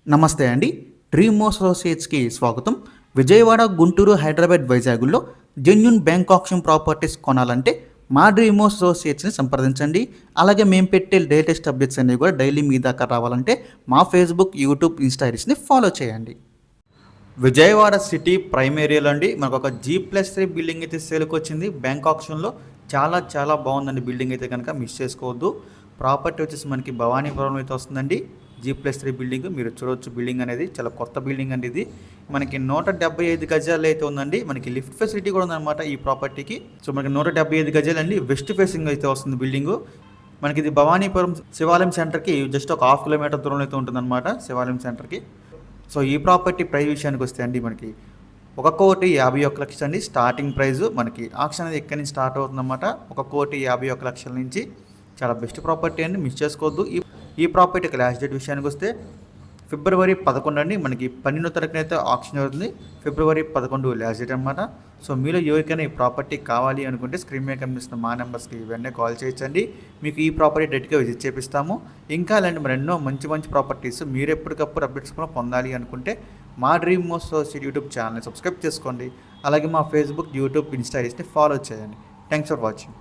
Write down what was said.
నమస్తే అండి. డ్రీమ్ అసోసియేట్స్‌కి స్వాగతం. విజయవాడ, గుంటూరు, హైదరాబాద్, వైజాగుల్లో జెన్యూన్ బ్యాంక్ ఆప్షన్ ప్రాపర్టీస్ కొనాలంటే మా డ్రీమ్ అసోసియేట్స్‌ని సంప్రదించండి. అలాగే మేము పెట్టే లేటెస్ట్ అప్డేట్స్ అన్నీ కూడా డైలీ మీ దాకా రావాలంటే మా ఫేస్‌బుక్, యూట్యూబ్, ఇన్‌స్టా ఐడీస్‌ని ఫాలో చేయండి. విజయవాడ సిటీ ప్రైమ్ ఏరియాలో అండి మనకు ఒక G+3 బిల్డింగ్ అయితే సేల్కి వచ్చింది బ్యాంక్ ఆప్షన్లో. చాలా చాలా బాగుందండి బిల్డింగ్ అయితే కనుక మిస్ చేసుకోవద్దు. ప్రాపర్టీ వచ్చేసి మనకి భవానీపురం అయితే వస్తుందండి. G+3 బిల్డింగ్ మీరు చూడవచ్చు. బిల్డింగ్ అనేది చాలా కొత్త బిల్డింగ్ అండి. ఇది మనకి 175 గజాలు అయితే ఉందండి. మనకి లిఫ్ట్ ఫెసిలిటీ కూడా ఉందన్నమాట ఈ ప్రాపర్టీకి. సో మనకి 175 గజాలు అండి. వెస్ట్ ఫేసింగ్ అయితే వస్తుంది బిల్డింగు. మనకి ఇది భవానీపురం శివాలయం సెంటర్కి జస్ట్ ఒక 1/2 కిలోమీటర్ దూరంలో అయితే ఉంటుందన్నమాట శివాలయం సెంటర్కి. సో ఈ ప్రాపర్టీ ప్రైస్ విషయానికి వస్తే అండి మనకి 1,51,00,000 అండి స్టార్టింగ్ ప్రైస్. మనకి ఆక్షన్ అనేది ఎక్కడి నుంచి స్టార్ట్ అవుతుందన్నమాట. 1,51,00,000 నుంచి. చాలా బెస్ట్ ప్రాపర్టీ అండి, మిస్ చేసుకోవద్దు. ఈ ప్రాపర్టీ లాస్ట్ డేట్ విషయానికి వస్తే ఫిబ్రవరి 11 అండి. మనకి 12వ తారీఖున అయితే ఆక్షన్ అవుతుంది. ఫిబ్రవరి 11 లాస్ట్ డేట్ అనమాట. సో మీలో ఎవరికైనా ఈ ప్రాపర్టీ కావాలి అనుకుంటే స్క్రీన్ మీద కనిపిస్తున్న మా నెంబర్స్కి ఇవన్నీ కాల్ చేయొచ్చండి. మీకు ఈ ప్రాపర్టీ డైరెక్ట్గా విజిట్ చేపిస్తాము. ఇంకా అలాంటి మరి ఎన్నో మంచి మంచి ప్రాపర్టీస్ మీరు ఎప్పటికప్పుడు అప్డేట్స్ కూడా పొందాలి అనుకుంటే మా డ్రీమ్ అసోసియేట్ యూట్యూబ్ ఛానల్ని సబ్స్క్రైబ్ చేసుకోండి. అలాగే మా ఫేస్బుక్, యూట్యూబ్, ఇన్స్టా ఐడీస్ని ఫాలో చేయండి. Thanks for watching.